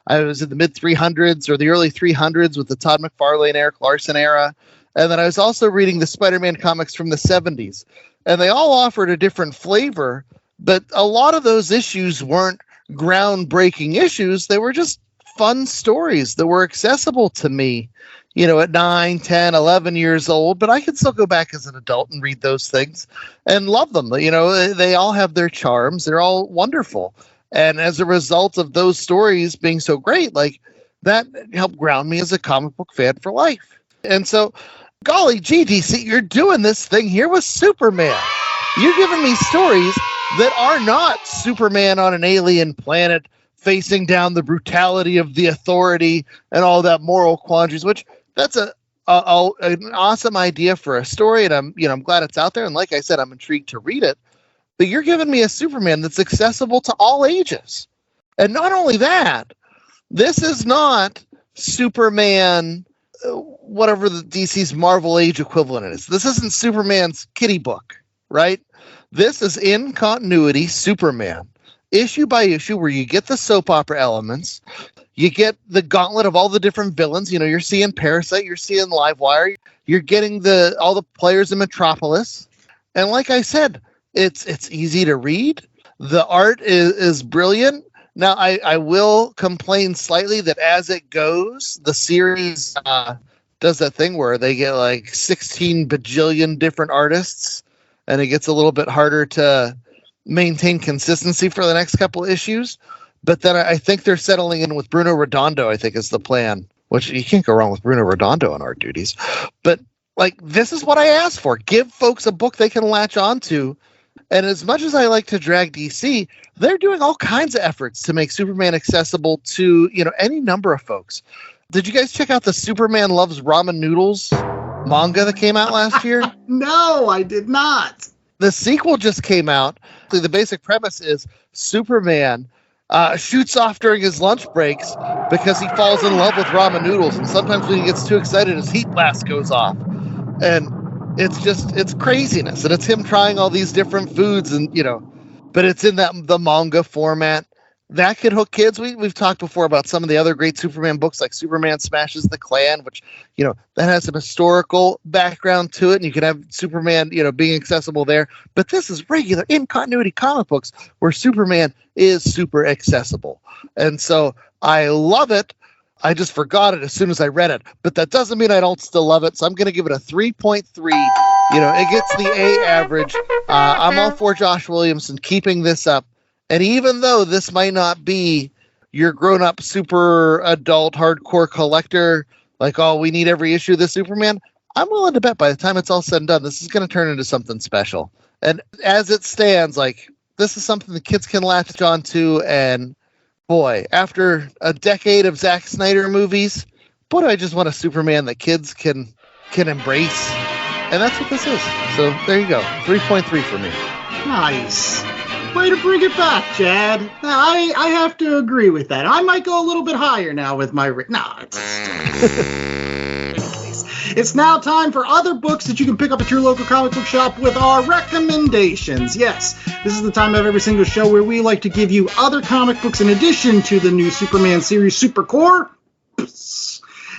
I was in the mid 300s or the early 300s with the Todd McFarlane, Eric Larson era. And then I was also reading the Spider-Man comics from the 70s. And they all offered a different flavor, but a lot of those issues weren't groundbreaking issues. They were just fun stories that were accessible to me, at 9, 10, 11 years old, but I could still go back as an adult and read those things and love them. They all have their charms. They're all wonderful. And as a result of those stories being so great, like that helped ground me as a comic book fan for life. And so, golly gee, DC, you're doing this thing here with Superman. You're giving me stories that are not Superman on an alien planet facing down the brutality of the Authority and all that moral quandaries, which that's an awesome idea for a story. And I'm glad it's out there. And like I said, I'm intrigued to read it, but you're giving me a Superman that's accessible to all ages. And not only that, this is not Superman, whatever the DC's Marvel Age equivalent is. This isn't Superman's kiddie book, right? This is in continuity Superman, issue by issue, where you get the soap opera elements, you get the gauntlet of all the different villains. You're seeing Parasite, you're seeing Livewire, you're getting all the players in Metropolis, and like I said, it's easy to read. The art is brilliant. Now, I will complain slightly that as it goes, the series does that thing where they get like 16 bajillion different artists, and it gets a little bit harder to maintain consistency for the next couple issues. But then I think they're settling in with Bruno Redondo, I think is the plan, which you can't go wrong with Bruno Redondo on art duties. But like, this is what I asked for. Give folks a book they can latch onto. And as much as I like to drag DC, they're doing all kinds of efforts to make Superman accessible to, any number of folks. Did you guys check out the Superman Loves Ramen Noodles manga that came out last year? No, I did not. The sequel just came out. The basic premise is Superman shoots off during his lunch breaks because he falls in love with ramen noodles. And sometimes when he gets too excited, his heat blast goes off. And it's craziness. And it's him trying all these different foods but it's in the manga format. That could hook kids. We've talked before about some of the other great Superman books, like Superman Smashes the Klan, which, that has some historical background to it, and you can have Superman, being accessible there. But this is regular in continuity comic books where Superman is super accessible. And so I love it. I just forgot it as soon as I read it, but that doesn't mean I don't still love it. So I'm going to give it a 3.3. It gets the A average. I'm all for Josh Williamson keeping this up. And even though this might not be your grown-up super adult hardcore collector, like, oh, we need every issue of the Superman, I'm willing to bet by the time it's all said and done, this is going to turn into something special. And as it stands, like, this is something the kids can latch on to and boy, after a decade of Zack Snyder movies, boy, do I just want a Superman that kids can embrace. And that's what this is. So there you go. 3.3 for me. Nice. Way to bring it back, Chad. Now, I have to agree with that. I might go a little bit higher now with my... It's now time for other books that you can pick up at your local comic book shop with our recommendations. Yes, this is the time of every single show where we like to give you other comic books in addition to the new Superman series, Supercorp,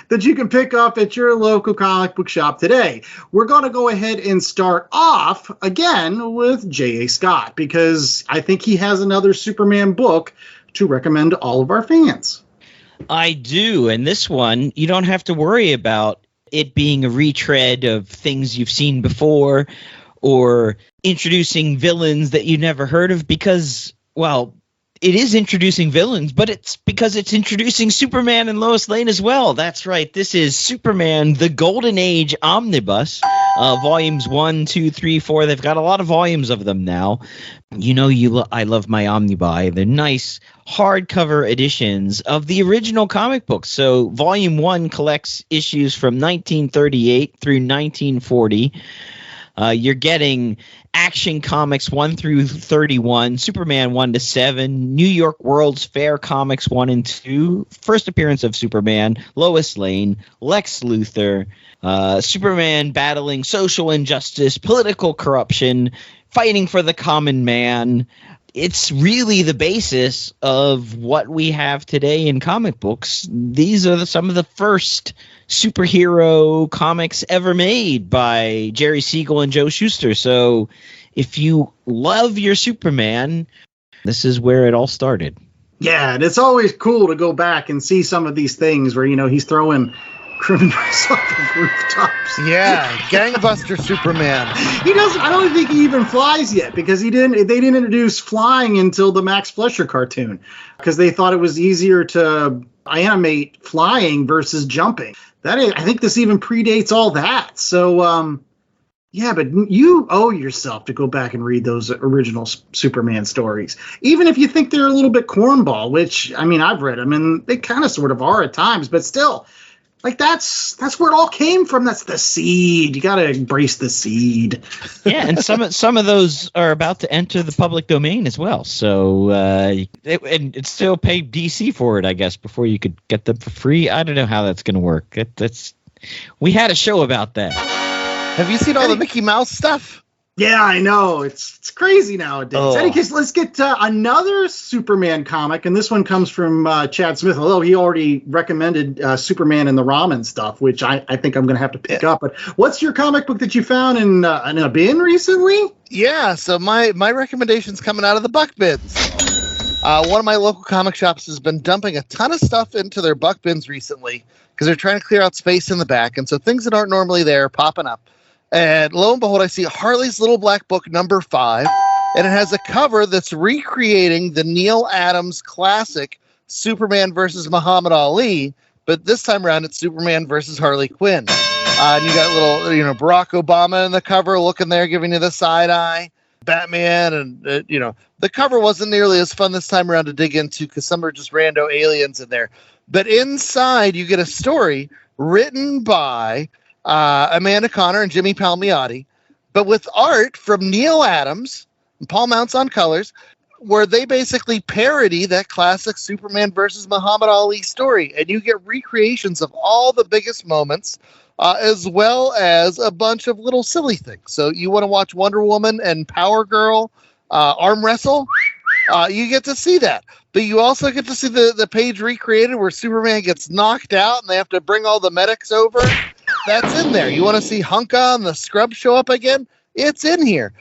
that you can pick up at your local comic book shop today. We're going to go ahead and start off again with J.A. Scott, because I think he has another Superman book to recommend to all of our fans. I do, and this one, you don't have to worry about it being a retread of things you've seen before or introducing villains that you never heard of because, well, it is introducing villains, but it's because it's introducing Superman and Lois Lane as well. That's right. This is Superman, the Golden Age Omnibus, volumes 1, 2, 3, 4. They've got a lot of volumes of them now. You know, I love my Omnibuy. They're nice hardcover editions of the original comic books. So volume 1 collects issues from 1938 through 1940. You're getting Action Comics 1 through 31, Superman 1 to 7, New York World's Fair Comics 1 and 2, first appearance of Superman, Lois Lane, Lex Luthor, Superman battling social injustice, political corruption, fighting for the common man. It's really the basis of what we have today in comic books. These are some of the first superhero comics ever made by Jerry Siegel and Joe Shuster. So if you love your Superman, this is where it all started. Yeah, and it's always cool to go back and see some of these things where, you know, he's throwing criminals off of rooftops. Yeah, gangbuster Superman. He doesn't. I don't think he even flies yet because they didn't introduce flying until the Max Fleischer cartoon because they thought it was easier to animate flying versus jumping. I think this even predates all that. So, yeah, but you owe yourself to go back and read those original Superman stories, even if you think they're a little bit cornball. Which, I mean, I've read them and they kind of sort of are at times, but still. Like that's where it all came from. That's the seed. You got to embrace the seed. Yeah, and some of those are about to enter the public domain as well. So it still pay DC for it, I guess, before you could get them for free. I don't know how that's going to work. We had a show about that. Have you seen all the Mickey Mouse stuff? Yeah, I know. It's crazy nowadays. Oh. Any case, let's get another Superman comic, and this one comes from Chad Smith, although he already recommended Superman and the Ramen stuff, which I think I'm going to have to pick up. But what's your comic book that you found in a bin recently? Yeah, so my recommendation's coming out of the buck bins. One of my local comic shops has been dumping a ton of stuff into their buck bins recently because they're trying to clear out space in the back, and so things that aren't normally there are popping up. And lo and behold, I see Harley's Little Black Book number 5, and it has a cover that's recreating the Neil Adams classic Superman versus Muhammad Ali, but this time around it's Superman versus Harley Quinn. And you got little, Barack Obama in the cover looking there, giving you the side eye, Batman, and the cover wasn't nearly as fun this time around to dig into because some are just rando aliens in there. But inside, you get a story written by Amanda Connor and Jimmy Palmiotti, but with art from Neil Adams and Paul Mounts on colors, where they basically parody that classic Superman versus Muhammad Ali story. And you get recreations of all the biggest moments, as well as a bunch of little silly things. So you want to watch Wonder Woman and Power Girl arm wrestle? You get to see that. But you also get to see the page recreated where Superman gets knocked out and they have to bring all the medics over. That's in there. You want to see Hunka and the Scrub show up again? It's in here.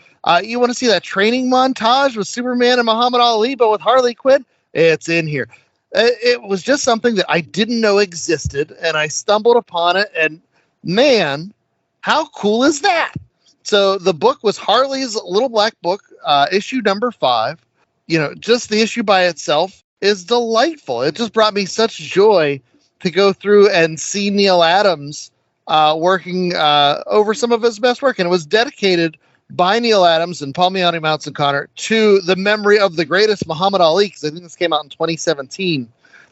You want to see that training montage with Superman and Muhammad Ali, but with Harley Quinn? It's in here. It was just something that I didn't know existed, and I stumbled upon it, and man, how cool is that? So the book was Harley's Little Black Book, issue number 5. Just the issue by itself is delightful. It just brought me such joy to go through and see Neil Adams working over some of his best work. And it was dedicated by Neil Adams and Palmiani Mounts and Connor to the memory of the greatest Muhammad Ali, because I think this came out in 2017.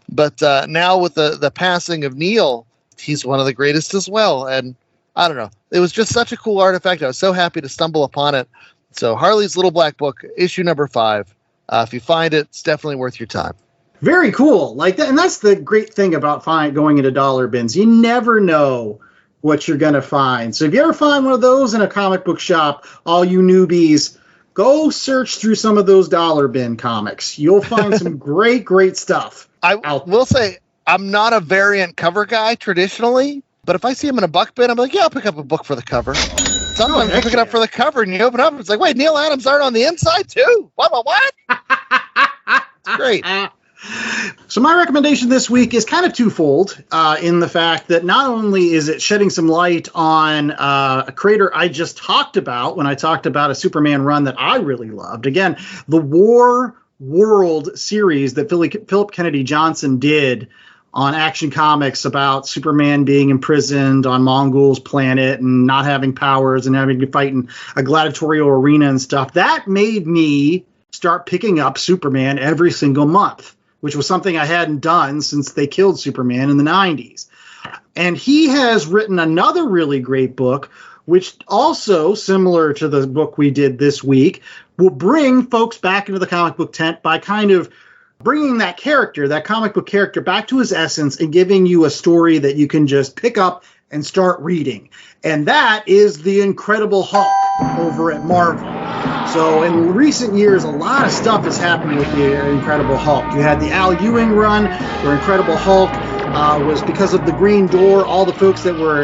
But now with the passing of Neil, he's one of the greatest as well. And I don't know. It was just such a cool artifact. I was so happy to stumble upon it. So Harley's Little Black Book, issue number 5. If you find it, it's definitely worth your time. Very cool. Like that, and that's the great thing about going into dollar bins. You never know what you're going to find. So if you ever find one of those in a comic book shop, all you newbies, go search through some of those dollar bin comics. You'll find some great stuff. I will say, I'm not a variant cover guy traditionally, but if I see them in a buck bin, I'm like, yeah, I'll pick up a book for the cover. Sometimes you pick it up for the cover and you open it up and it's like, wait, Neil Adams art on the inside too? What? It's great. So my recommendation this week is kind of twofold in the fact that not only is it shedding some light on a creator I just talked about when I talked about a Superman run that I really loved. Again, the War World series that Philip Kennedy Johnson did on Action Comics about Superman being imprisoned on Mongul's planet and not having powers and having to fight in a gladiatorial arena and stuff. That made me start picking up Superman every single month, which was something I hadn't done since they killed Superman in the 90s. And he has written another really great book, which also, similar to the book we did this week, will bring folks back into the comic book tent by kind of bringing that character, that comic book character, back to his essence and giving you a story that you can just pick up and start reading. And that is The Incredible Hulk over at Marvel. So in recent years, a lot of stuff has happened with the Incredible Hulk. You had the Al Ewing run, where Incredible Hulk was because of the Green Door. All the folks that were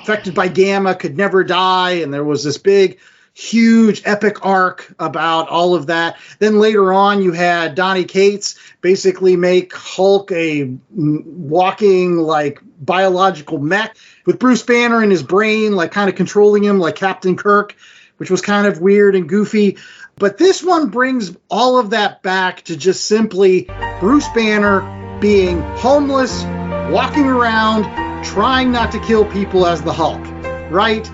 affected by Gamma could never die, and there was this big, huge, epic arc about all of that. Then later on, you had Donny Cates basically make Hulk a walking, like, biological mech with Bruce Banner in his brain, like, kind of controlling him like Captain Kirk, which was kind of weird and goofy. But this one brings all of that back to just simply Bruce Banner being homeless, walking around, trying not to kill people as the Hulk, right?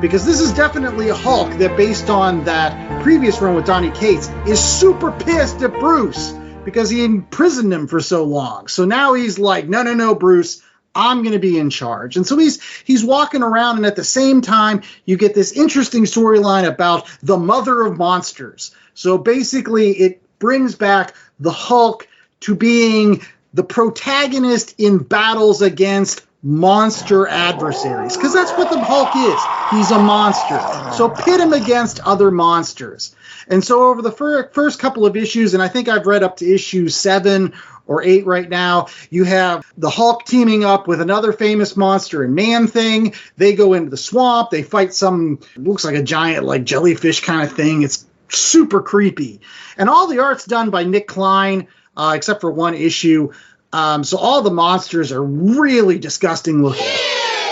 Because this is definitely a Hulk that, based on that previous run with Donny Cates, is super pissed at Bruce because he imprisoned him for so long. So now he's like, no, Bruce, I'm going to be in charge. And so he's walking around, and at the same time, you get this interesting storyline about the mother of monsters. So basically, it brings back the Hulk to being the protagonist in battles against monster adversaries, because that's what the Hulk is. He's a monster. So pit him against other monsters. And so over the first couple of issues, and I think I've read up to issue 7 or 8 right now, you have the Hulk teaming up with another famous monster and Man-Thing. They go into the swamp. They fight some, looks like a giant, like, jellyfish kind of thing. It's super creepy. And all the art's done by Nick Klein, except for one issue. So all the monsters are really disgusting looking.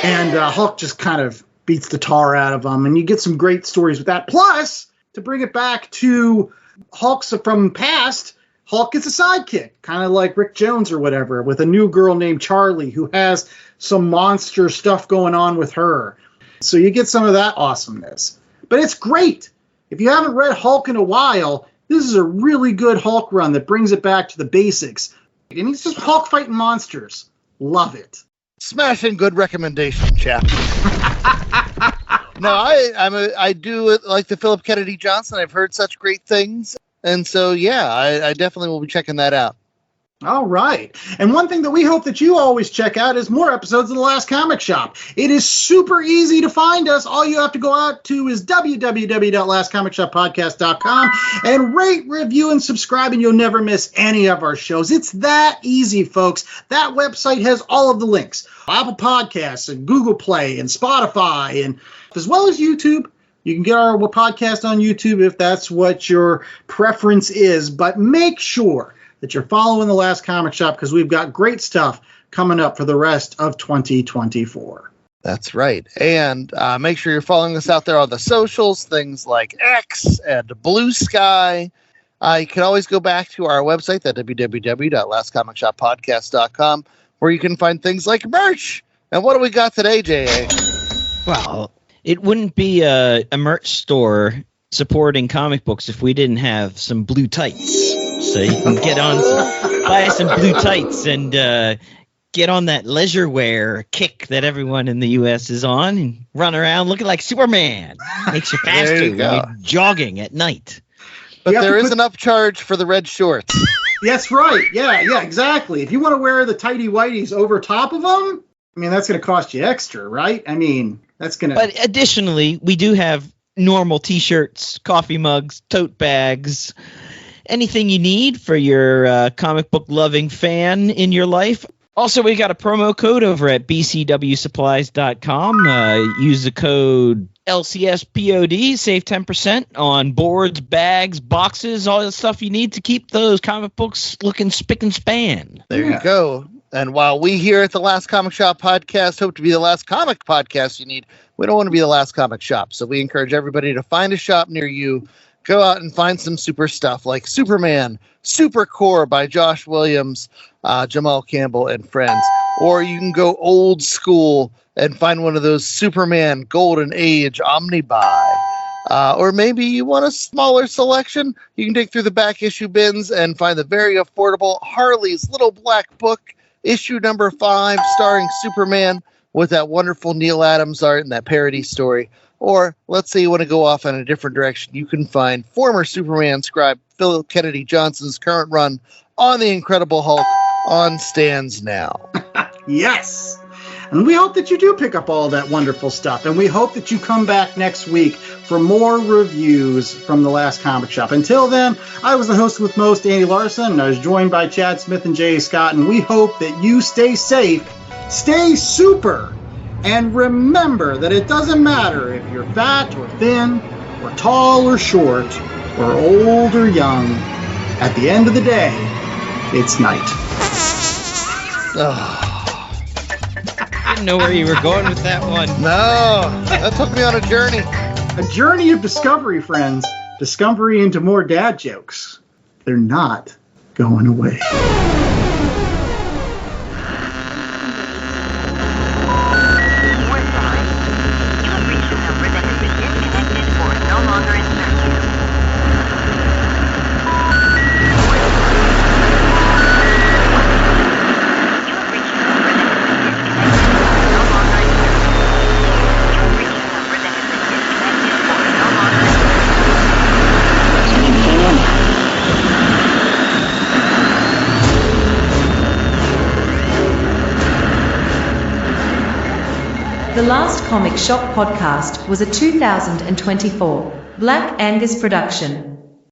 And Hulk just kind of beats the tar out of them. And you get some great stories with that. Plus, to bring it back to Hulks from past, Hulk gets a sidekick, kind of like Rick Jones or whatever, with a new girl named Charlie who has some monster stuff going on with her. So you get some of that awesomeness. But it's great. If you haven't read Hulk in a while, this is a really good Hulk run that brings it back to the basics. And he's just Hulk fighting monsters. Love it. Smashing good recommendation, chap. No, I do like the Philip Kennedy Johnson. I've heard such great things. And so, yeah, I definitely will be checking that out. All right. And one thing that we hope that you always check out is more episodes of The Last Comic Shop. It is super easy to find us. All you have to go out to is www.lastcomicshoppodcast.com and rate, review, and subscribe, and you'll never miss any of our shows. It's that easy, folks. That website has all of the links. Apple Podcasts and Google Play and Spotify, and as well as YouTube. You can get our podcast on YouTube if that's what your preference is, but make sure that you're following The Last Comic Shop, because we've got great stuff coming up for the rest of 2024. That's right. And make sure you're following us out there on the socials, things like X and Blue Sky. You can always go back to our website at www.lastcomicshoppodcast.com, where you can find things like merch. And what do we got today, J.A.? Well, It wouldn't be a merch store supporting comic books if we didn't have some blue tights. So you can get on, buy some blue tights and get on that leisure wear kick that everyone in the U.S. is on and run around looking like Superman. Makes you faster when you're jogging at night. But there is an upcharge for the red shorts. That's right. Yeah, exactly. If you want to wear the tighty whities over top of them, I mean, that's going to cost you extra, right? I mean, that's going to... But additionally, we do have normal T-shirts, coffee mugs, tote bags, anything you need for your comic book loving fan in your life. Also, we got a promo code over at bcwsupplies.com. Use the code LCSPOD, save 10% on boards, bags, boxes, all the stuff you need to keep those comic books looking spick and span. There you go. And while we here at the Last Comic Shop podcast hope to be the last comic podcast you need, we don't want to be the last comic shop. So we encourage everybody to find a shop near you. Go out and find some super stuff like Superman, Supercorp by Josh Williams, Jamal Campbell, and friends. Or you can go old school and find one of those Superman Golden Age Omnibuy. Or maybe you want a smaller selection. You can dig through the back issue bins and find the very affordable Harley's Little Black Book, issue number 5, starring Superman with that wonderful Neil Adams art and that parody story. Or let's say you want to go off in a different direction. You can find former Superman scribe Phil Kennedy Johnson's current run on The Incredible Hulk on stands now. Yes. And we hope that you do pick up all that wonderful stuff. And we hope that you come back next week for more reviews from the Last Comic Shop. Until then, I was the host with most, Andy Larson, and I was joined by Chad Smith and Jay Scott. And we hope that you stay safe, stay super, and remember that it doesn't matter if you're fat or thin, or tall or short, or old or young. At the end of the day, it's night. I didn't know where you were going with that one. No, that took me on a journey. A journey of discovery, friends. Discovery into more dad jokes. They're not going away. The Last Comic Shop podcast was a 2024 Black Angus production.